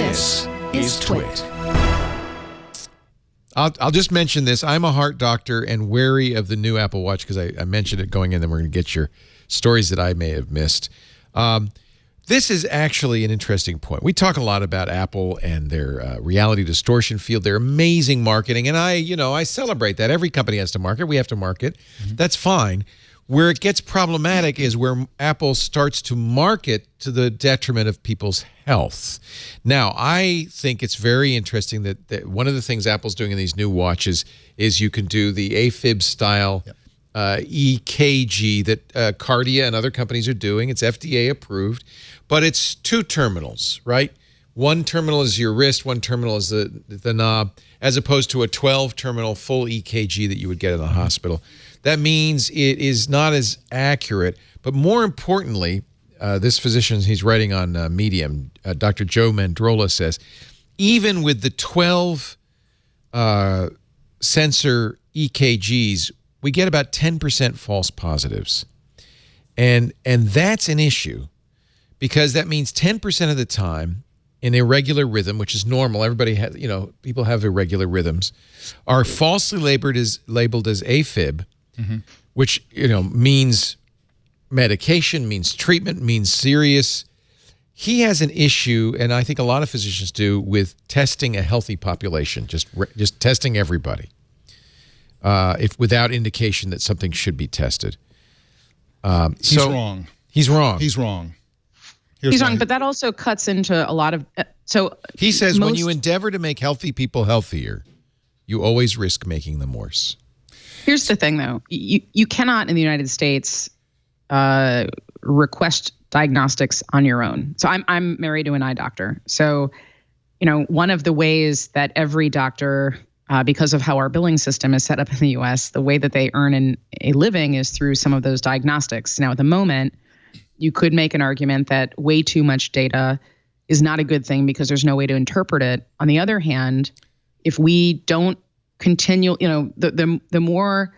This is TWiT. I'll just mention this. I'm a heart doctor and wary of the new Apple Watch because I mentioned it going in, then we're going to get your stories that I may have missed. This is actually an interesting point. We talk a lot about Apple and their reality distortion field, their amazing marketing, and I celebrate that. Every company has to market. We have to market. That's fine. Where it gets problematic is where Apple starts to market to the detriment of people's health. Now, I think it's very interesting that one of the things Apple's doing in these new watches is you can do the AFib style EKG that Cardia and other companies are doing. It's FDA approved, but it's 2 terminals, right? One terminal is your wrist, one terminal is the knob, as opposed to a 12-terminal full EKG that you would get in the hospital. That means it is not as accurate, but more importantly, this physician, he's writing on Medium, Dr. Joe Mandrola says, even with the 12 sensor EKGs, we get about 10% false positives. And that's an issue because that means 10% of the time in irregular rhythm, which is normal, everybody has, people have irregular rhythms, are falsely labeled as AFib, which, means medication, means treatment, means serious. He has an issue, and I think a lot of physicians do, with testing a healthy population, just testing everybody, without indication that something should be tested. He's wrong. He's wrong. He's wrong. He's wrong, but that also cuts into a lot of... he says when you endeavor to make healthy people healthier, you always risk making them worse. Here's the thing, though. You cannot, in the United States, request diagnostics on your own. So I'm married to an eye doctor. So, one of the ways that every doctor, because of how our billing system is set up in the U.S., the way that they earn a living is through some of those diagnostics. Now, at the moment, you could make an argument that way too much data is not a good thing because there's no way to interpret it. On the other hand, if we don't continue, the more,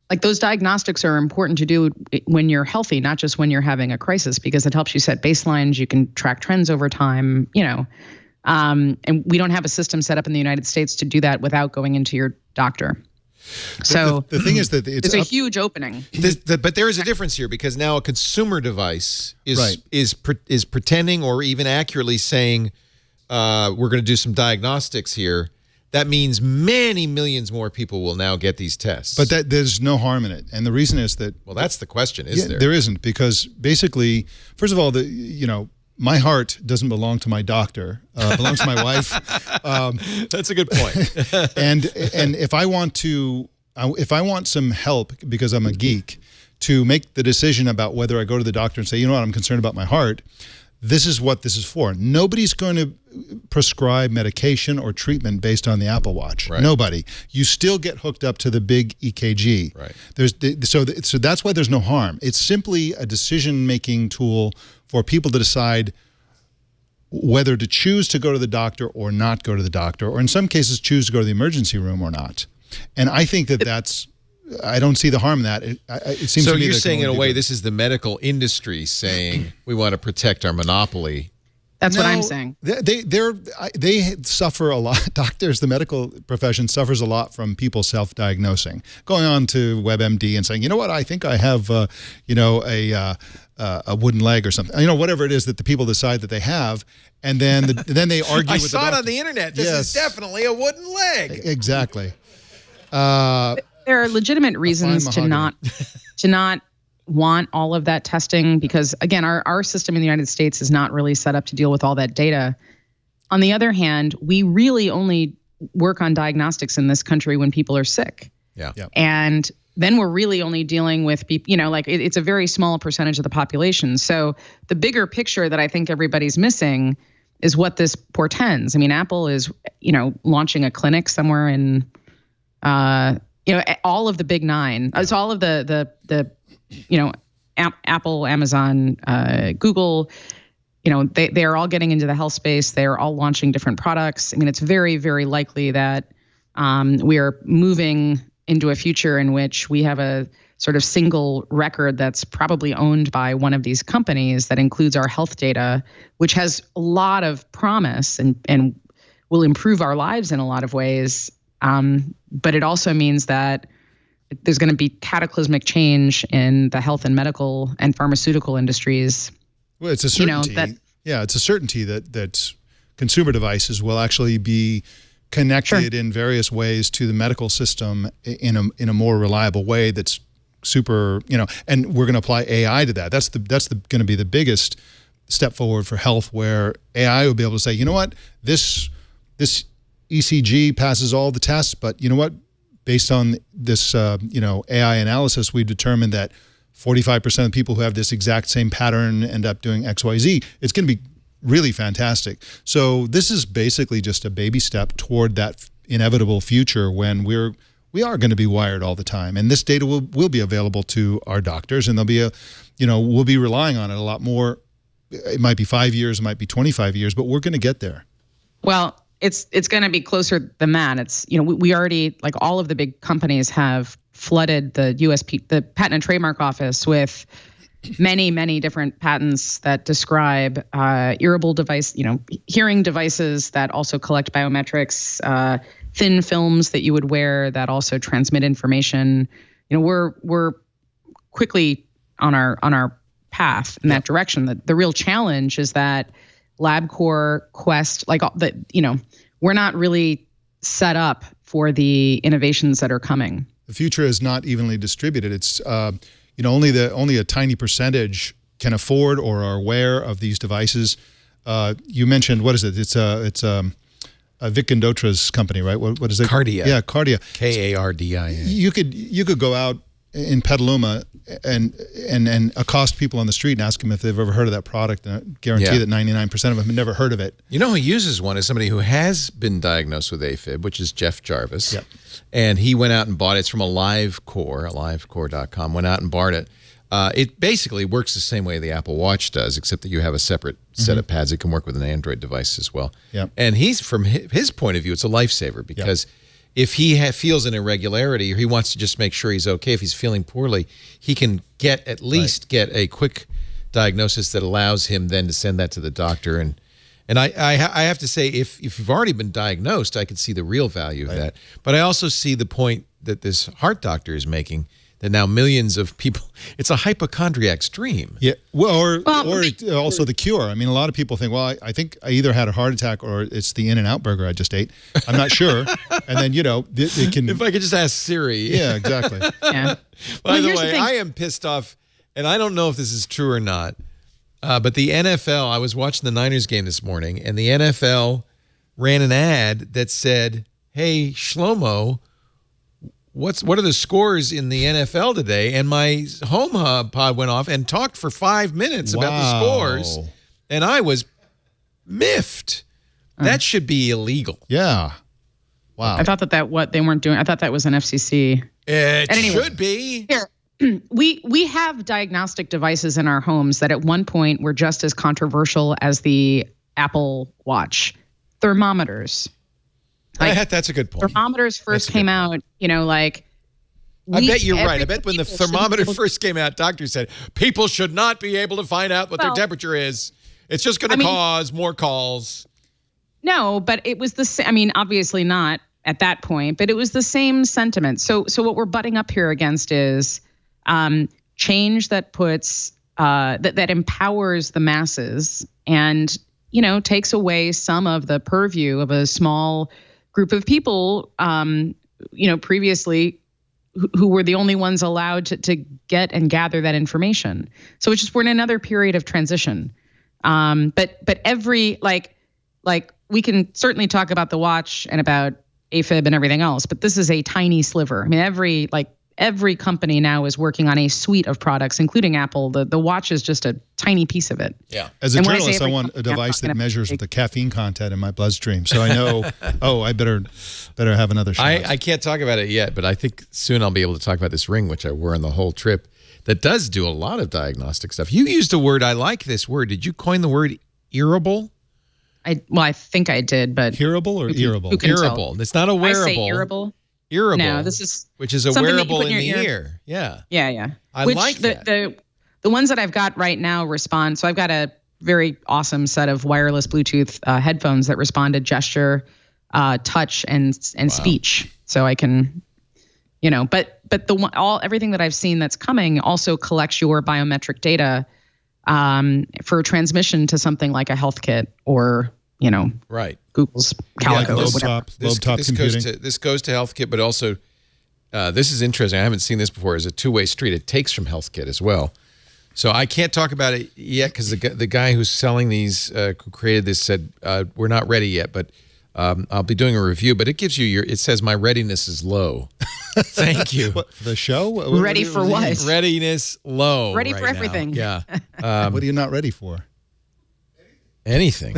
like, those diagnostics are important to do when you're healthy, not just when you're having a crisis, because it helps you set baselines. You can track trends over time, and we don't have a system set up in the United States to do that without going into your doctor. So the thing is that it's a huge opening. But there is a difference here because now a consumer device is pretending or even accurately saying we're going to do some diagnostics here. That means many millions more people will now get these tests. But there's no harm in it, and the reason is that that's the question. Is there? There isn't, because basically, first of all, my heart doesn't belong to my doctor; it belongs to my wife. That's a good point. and if I want some help because I'm a geek to make the decision about whether I go to the doctor and say, you know what, I'm concerned about my heart. This is what this is for. Nobody's going to prescribe medication or treatment based on the Apple Watch. Right. Nobody. You still get hooked up to the big EKG. Right. So that's why there's no harm. It's simply a decision-making tool for people to decide whether to choose to go to the doctor or not go to the doctor, or in some cases choose to go to the emergency room or not. And I think that's... I don't see the harm in that. It seems so to me you're saying in a way this is the medical industry saying we want to protect our monopoly. That's what I'm saying. They suffer a lot. Doctors, the medical profession suffers a lot from people self-diagnosing, going on to WebMD and saying, you know what, I think I have, a wooden leg or something. Whatever it is that the people decide that they have, and then then they argue. I with the saw it doctor. on the internet. This is definitely a wooden leg. Exactly. There are legitimate reasons to not want all of that testing because, again, our system in the United States is not really set up to deal with all that data. On the other hand, we really only work on diagnostics in this country when people are sick. Yeah. And then we're really only dealing with people, it's a very small percentage of the population. So the bigger picture that I think everybody's missing is what this portends. I mean, Apple is, launching a clinic somewhere in... all of the big 9. It's all of the Apple, Amazon, Google. They are all getting into the health space. They are all launching different products. I mean, it's very, very likely that we are moving into a future in which we have a sort of single record that's probably owned by one of these companies that includes our health data, which has a lot of promise and will improve our lives in a lot of ways. But it also means that there's going to be cataclysmic change in the health and medical and pharmaceutical industries. Well, it's a certainty. It's a certainty that consumer devices will actually be connected in various ways to the medical system in a more reliable way. That's super, and we're going to apply AI to that. That's going to be the biggest step forward for health, where AI will be able to say, you know what, this ECG passes all the tests, but you know what? Based on this, AI analysis, we've determined that 45% of people who have this exact same pattern end up doing X, Y, Z. It's going to be really fantastic. So this is basically just a baby step toward that inevitable future when we are going to be wired all the time, and this data will be available to our doctors, and we'll be relying on it a lot more. It might be 5 years, it might be 25 years, but we're going to get there. Well, it's going to be closer than that. It's, we already, like all of the big companies have flooded the the Patent and Trademark Office with many, many different patents that describe hearable device, hearing devices that also collect biometrics, thin films that you would wear that also transmit information. We're quickly on our path in that direction. The real challenge is that LabCorp, Quest, we're not really set up for the innovations that are coming. The future is not evenly distributed. It's only a tiny percentage can afford or are aware of these devices. You mentioned, what is it? It's Vic Indotra's company, right? What is it? Cardia. Yeah, Cardia. Kardia. You could go out in Petaluma and accost people on the street and ask them if they've ever heard of that product, and I guarantee that 99% of them have never heard of it. You know who uses one is somebody who has been diagnosed with AFib, which is Jeff Jarvis. Yep. And he went out and bought it. It's from alivecore.com, went out and bought it. It basically works the same way the Apple Watch does, except that you have a separate set of pads. It can work with an Android device as well. Yep. And from his point of view, it's a lifesaver because if he feels an irregularity or he wants to just make sure he's okay, if he's feeling poorly, he can at least get a quick diagnosis that allows him then to send that to the doctor. And I have to say, if you've already been diagnosed, I can see the real value of that. But I also see the point that this heart doctor is making, that now millions of people, it's a hypochondriac's dream. Yeah, or also the cure. I mean, a lot of people think, well, I think I either had a heart attack or it's the In-N-Out burger I just ate. I'm not sure. And then, it can... If I could just ask Siri. Yeah, exactly. Yeah. By the way, I am pissed off, and I don't know if this is true or not, but the NFL, I was watching the Niners game this morning, and the NFL ran an ad that said, hey, Shlomo, what are the scores in the NFL today? And my home hub pod went off and talked for 5 minutes about the scores, and I was miffed. That should be illegal. Yeah. Wow. I thought that they weren't doing. I thought that was an FCC. It should be. Here, we have diagnostic devices in our homes that at one point were just as controversial as the Apple Watch. Thermometers. That's a good point. Thermometers first came out, I bet you're right. I bet when the thermometer first came out, doctors said people should not be able to find out what their temperature is. It's just going to cause more calls. No, but it was the same. I mean, obviously not at that point, but it was the same sentiment. So what we're butting up here against is change that puts that empowers the masses and takes away some of the purview of a small group of people, previously who were the only ones allowed to get and gather that information. So it's just, we're in another period of transition. But every, like we can certainly talk about the watch and about AFib and everything else, but this is a tiny sliver. I mean, every company now is working on a suite of products, including Apple. The watch is just a tiny piece of it. Yeah. As a journalist, I want a device that measures the caffeine content in my bloodstream, so I know. I better have another shot. I can't talk about it yet, but I think soon I'll be able to talk about this ring, which I wore on the whole trip, that does do a lot of diagnostic stuff. You used a word. I like this word. Did you coin the word hearable? I think I did, but hearable or earable? Hearable. It's not a wearable. I say hearable. Hearable. No, this is which is a something that you wearable put in in your the ear. ear. Yeah. Yeah. I Which like that. The ones that I've got right now respond. So I've got a very awesome set of wireless Bluetooth headphones that respond to gesture, touch, and speech. So I can, but everything that I've seen that's coming also collects your biometric data for transmission to something like a health kit or right. Google's Calico. Lobe whatever. top computing. This goes to HealthKit, but also this is interesting. I haven't seen this before. It's a two-way street. It takes from HealthKit as well. So I can't talk about it yet because the guy who's selling these, who created this, said we're not ready yet. But I'll be doing a review. But it gives you it says my readiness is low. Thank you. What, the show? Ready for what? Readiness low. Ready for everything. Yeah. What are you not ready for? Anything.